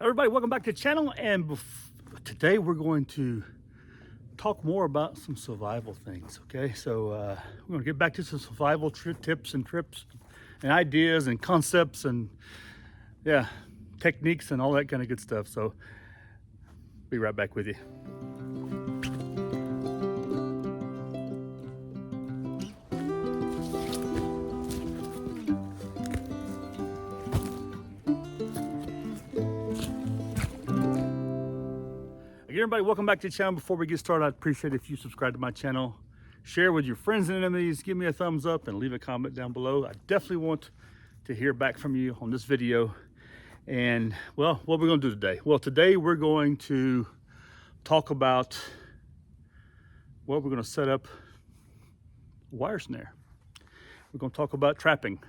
Everybody, welcome back to the channel, and today we're going to talk more about some survival things. Okay, so we're going to get back to some survival tips and trips and ideas and concepts and techniques and all that kind of good stuff. So be right back with you. Everybody, welcome back to the channel. Before we get started, I'd appreciate if you subscribe to my channel, share with your friends and enemies, give me a thumbs up, and leave a comment down below. I definitely want to hear back from you on this video. And well, what we're going to do today? Well, today we're going to talk about we're going to set up a wire snare. We're going to talk about trapping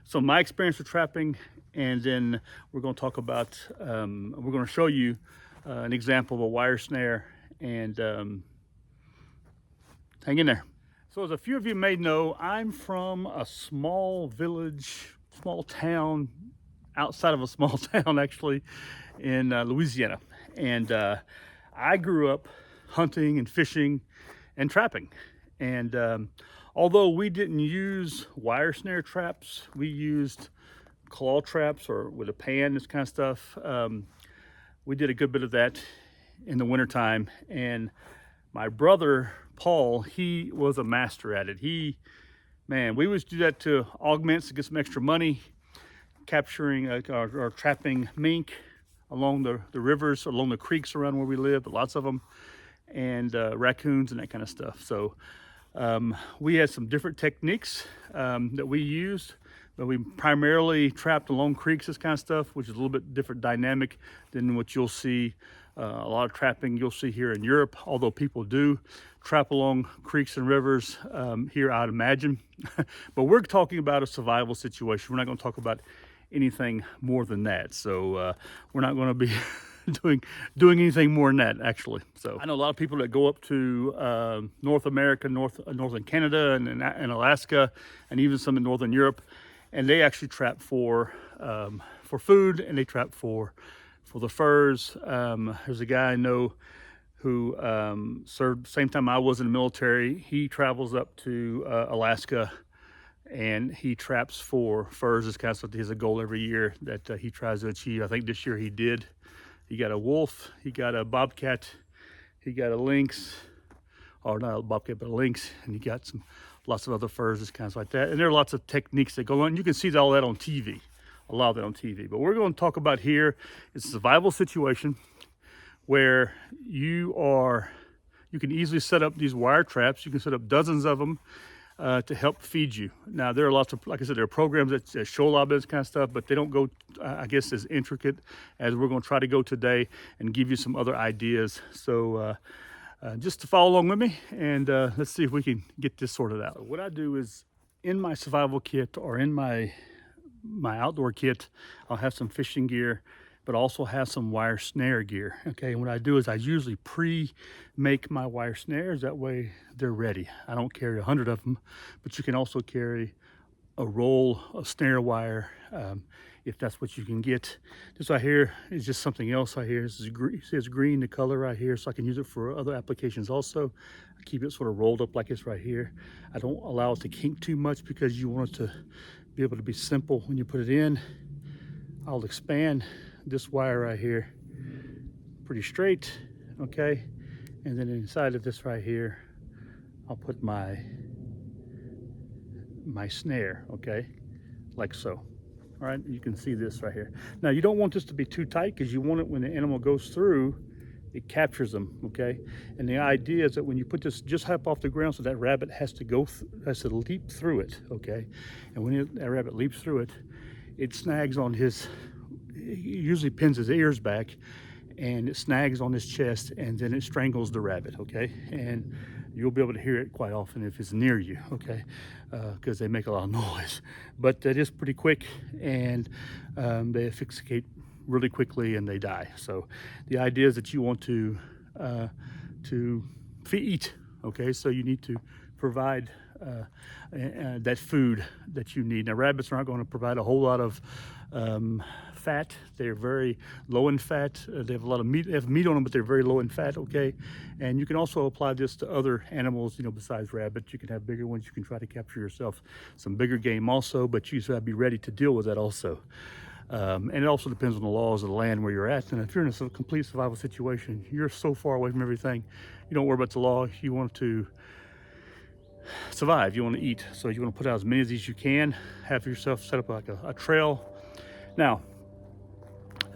so my experience with trapping, and then we're going to talk about we're going to show you an example of a wire snare, and hang in there. So as a few of you may know, I'm from a small village, small town, outside of a small town actually, in Louisiana, and I grew up hunting and fishing and trapping. And although we didn't use wire snare traps, we used claw traps or with a pan, this kind of stuff. We did a good bit of that in the wintertime. And my brother, Paul, he was a master at it. We would do that to augments to get some extra money, capturing or trapping mink along the rivers, along the creeks around where we lived, lots of them, and raccoons and that kind of stuff. So we had some different techniques that we used, but we primarily trapped along creeks, this kind of stuff, which is a little bit different dynamic than what you'll see a lot of trapping you'll see here in Europe, although people do trap along creeks and rivers here, I'd imagine. But we're talking about a survival situation. We're not going to talk about anything more than that. So we're not going to be doing anything more than that, actually. So I know a lot of people that go up to North America, northern Canada, and Alaska, and even some in Northern Europe, and they actually trap for food, and they trap for the furs. There's a guy I know who served the same time I was in the military. He travels up to Alaska, and he traps for furs. This kind of stuff. He has a goal every year that he tries to achieve. I think this year he did. He got a wolf, he got a bobcat, he got a lynx, or not a bobcat, but a lynx, and he got lots of other furs, this kind of like that. And there are lots of techniques that go on. You can see all that on TV, a lot of that on TV. But what we're going to talk about here is a survival situation where you can easily set up these wire traps. You can set up dozens of them to help feed you. Now, there are lots of, like I said, there are programs that show a lot of this kind of stuff, but they don't go, I guess, as intricate as we're going to try to go today, and give you some other ideas. So just to follow along with me, and let's see if we can get this sorted out. So what I do is, in my survival kit or in my outdoor kit, I'll have some fishing gear, but also have some wire snare gear. Okay, and what I do is I usually pre-make my wire snares. That way they're ready. I don't carry 100 of them, but you can also carry a roll of snare wire if that's what you can get. This right here is just something else right here. This is green, it says green, the color right here, so I can use it for other applications also. I keep it sort of rolled up like this right here. I don't allow it to kink too much because you want it to be able to be simple when you put it in. I'll expand this wire right here pretty straight, okay, and then inside of this right here I'll put my snare, okay, like so. All right, you can see this right here. Now, you don't want this to be too tight, because you want it, when the animal goes through, it captures them, okay. And the idea is that when you put this just up off the ground, so that rabbit has to leap through it, okay. And when that rabbit leaps through it, it snags on his, it usually pins his ears back, and it snags on his chest, and then it strangles the rabbit, okay. And you'll be able to hear it quite often if it's near you, okay, because they make a lot of noise. But it is pretty quick, and they asphyxiate really quickly and they die. So the idea is that you want to eat, okay. So you need to provide that food that you need. Now, rabbits are not going to provide a whole lot of fat. They're very low in fat. They have a lot of meat. They have meat on them, but they're very low in fat. Okay, and you can also apply this to other animals. You know, besides rabbits, you can have bigger ones. You can try to capture yourself some bigger game also, but you just have to be ready to deal with that also. And it also depends on the laws of the land where you're at. And if you're in a complete survival situation, you're so far away from everything, you don't worry about the law. You want to survive, you want to eat, so you want to put out as many of these as you can. Have yourself set up like a trail. Now,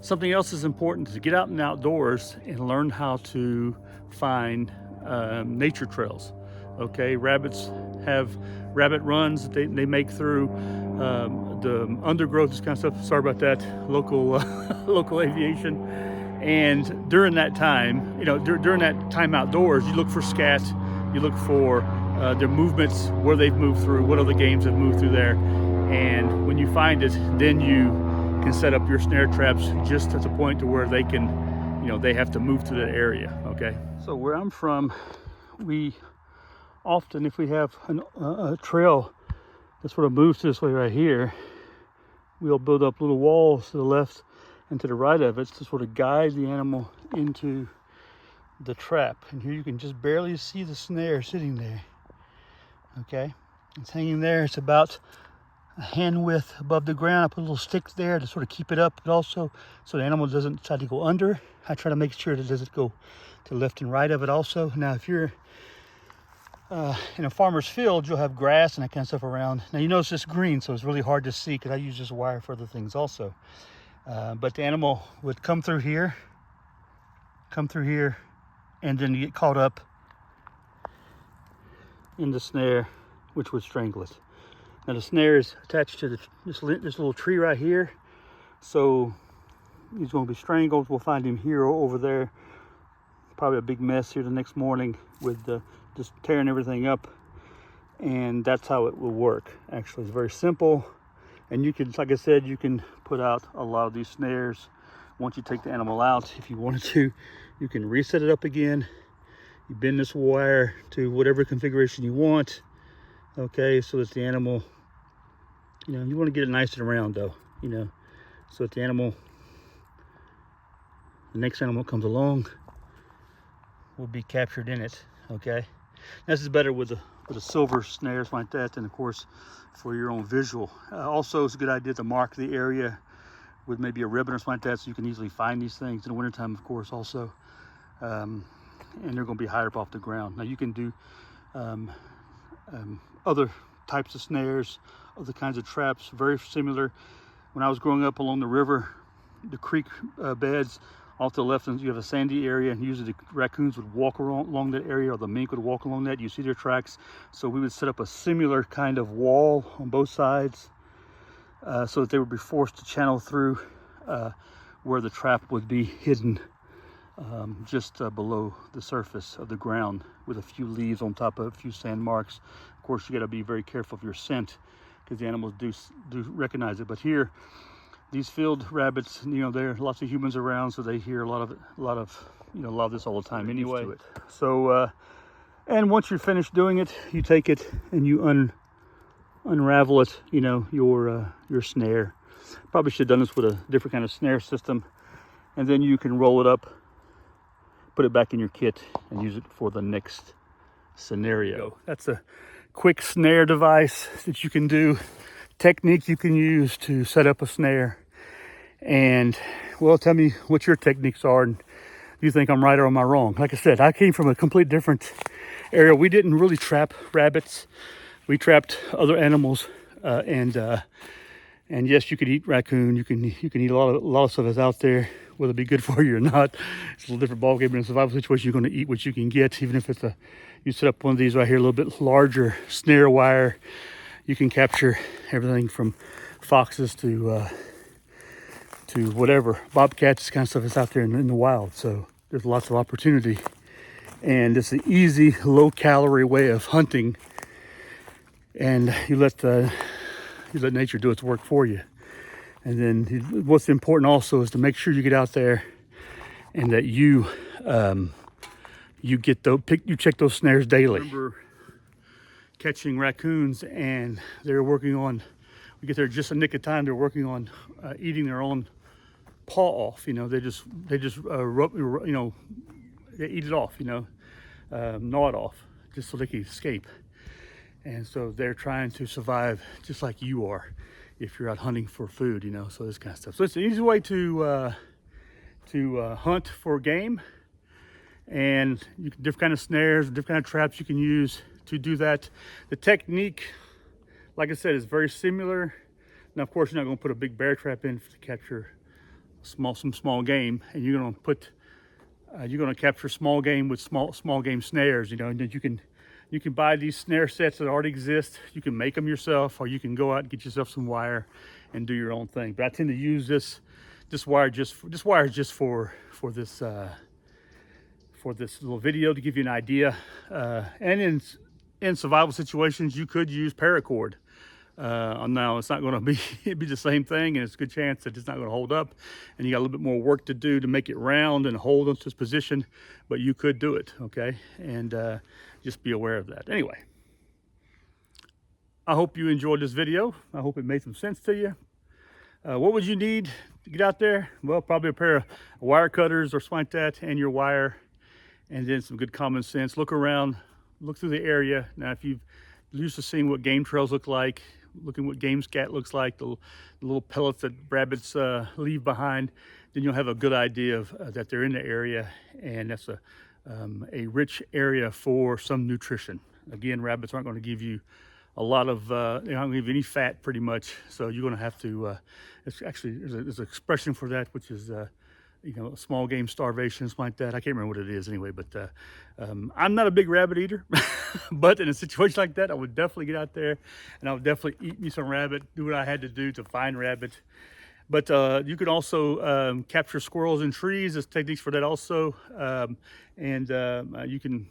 something else is important to get out and outdoors and learn how to find nature trails. Okay, rabbits have rabbit runs they make through the undergrowth, this kind of stuff. Sorry about that, local aviation. And during that time, you know, during that time outdoors, you look for scat, you look for their movements, where they've moved through, what other games have moved through there. And when you find it, then you can set up your snare traps just at the point to where they can, you know, they have to move through that area. Okay, so where I'm from, we often, if we have a trail that sort of moves this way right here, we'll build up little walls to the left and to the right of it to sort of guide the animal into the trap. And here you can just barely see the snare sitting there. Okay, it's hanging there. It's about a hand width above the ground. I put a little stick there to sort of keep it up, but also so the animal doesn't try to go under. I try to make sure that it doesn't go to left and right of it also. Now, if you're in a farmer's field, you'll have grass and that kind of stuff around. Now, you notice it's green, so it's really hard to see because I use this wire for other things also. But the animal would come through here, and then you get caught up in the snare, which would strangle it. Now the snare is attached to this little tree right here, so he's going to be strangled. We'll find him here or over there. Probably a big mess here the next morning with just tearing everything up, and that's how it will work. Actually, it's very simple, and you can, like I said, you can put out a lot of these snares. Once you take the animal out, if you wanted to, you can reset it up again. You bend this wire to whatever configuration you want, okay, so that the animal, you know, you want to get it nice and round though, you know, so that the next animal comes along will be captured in it, okay. This is better with a silver snares like that, and of course for your own visual. Also, it's a good idea to mark the area with maybe a ribbon or something like that, so you can easily find these things in the wintertime, of course, also. And they're going to be higher up off the ground. Now you can do other types of snares, other kinds of traps, very similar. When I was growing up along the river, the creek beds, off to the left, and you have a sandy area, and usually the raccoons would walk along that area, or the mink would walk along that. You see their tracks. So we would set up a similar kind of wall on both sides, so that they would be forced to channel through where the trap would be hidden just below the surface of the ground, with a few leaves on top of a few sand marks. Of course, you got to be very careful of your scent, because the animals do recognize it. But here, these field rabbits, you know, there are lots of humans around, so they hear a lot of this all the time anyway. So, and once you're finished doing it, you take it and you unravel it, you know, your snare. Probably should have done this with a different kind of snare system, and then you can roll it up, put it back in your kit, and use it for the next scenario. That's a quick snare device that you can do, technique you can use to set up a snare. And well, tell me what your techniques are, and you think I'm right or am I wrong. Like I said, I came from a complete different area. We didn't really trap rabbits. We trapped other animals, and yes, you could eat raccoon. You can eat a lot of stuff that's out there. Whether it be good for you or not, it's a little different ballgame. In a survival situation, you're going to eat what you can get. Even if you set up one of these right here, a little bit larger snare wire, you can capture everything from foxes to whatever, bobcats, this kind of stuff that's out there in the wild. So there's lots of opportunity, and it's an easy, low-calorie way of hunting. And you let nature do its work for you. And then what's important also is to make sure you get out there and that you check those snares daily. I remember catching raccoons, and they're working on, we get there just a nick of time, they're working on eating their own paw off. You know, they just you know, they eat it off. You know, gnaw it off just so they can escape. And so they're trying to survive just like you are if you're out hunting for food. You know, so this kind of stuff. So it's an easy way to hunt for game. And you can, different kind of snares, different kind of traps you can use to do that. The technique, like I said, is very similar. Now, of course, you're not going to put a big bear trap in to capture some small game, and you're going to capture small game with small game snares. You know, and then you can buy these snare sets that already exist. You can make them yourself, or you can go out and get yourself some wire and do your own thing. But I tend to use this wire just for this little video to give you an idea. And in survival situations, you could use paracord. Now it's not going to be be the same thing, and it's a good chance that it's not going to hold up, and you got a little bit more work to do to make it round and hold onto its position, but you could do it, okay? And just be aware of that. Anyway, I hope you enjoyed this video. I hope it made some sense to you. What would you need to get out there? Well, probably a pair of wire cutters or something like that, and your wire, and then some good common sense. Look around, look through the area. Now, if you've used to seeing what game trails look like, looking what game scat looks like, the little pellets that rabbits leave behind, then you'll have a good idea of that they're in the area, and that's a rich area for some nutrition. Again, rabbits aren't going to give you a lot of, they're not going to give you any fat pretty much, so you're going to have to, it's actually, there's an expression for that, which is, you know, small game starvation, something like that. I can't remember what it is anyway, but I'm not a big rabbit eater, but in a situation like that, I would definitely get out there and I would definitely eat me some rabbit, do what I had to do to find rabbit. But you could also capture squirrels in trees. There's techniques for that also. You can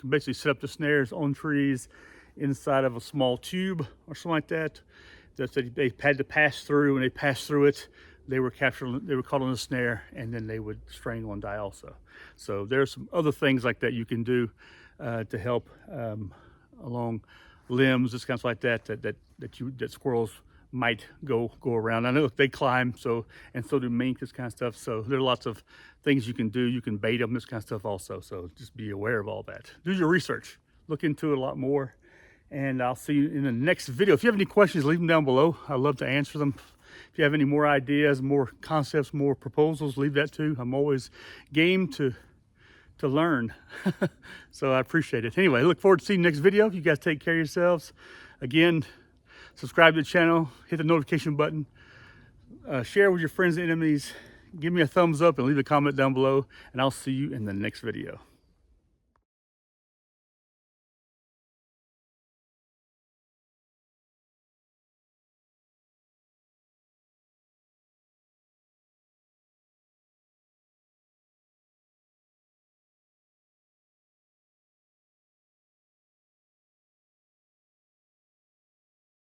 basically set up the snares on trees inside of a small tube or something like that they had to pass through. When they passed through it, they were captured, they were caught on a snare, and then they would strangle and die also. So there's some other things like that you can do to help along limbs, this kind of like that squirrels might go around. I know they climb, so do mink, this kind of stuff. So there are lots of things you can do. You can bait them, this kind of stuff also. So just be aware of all that. Do your research, look into it a lot more, and I'll see you in the next video. If you have any questions, leave them down below. I'd love to answer them. If you have any more ideas, more concepts, more proposals, leave that too. I'm always game to learn. So I appreciate it. Anyway, I look forward to seeing you next video. You guys take care of yourselves. Again, subscribe to the channel, hit the notification button, share with your friends and enemies, give me a thumbs up and leave a comment down below, and I'll see you in the next video.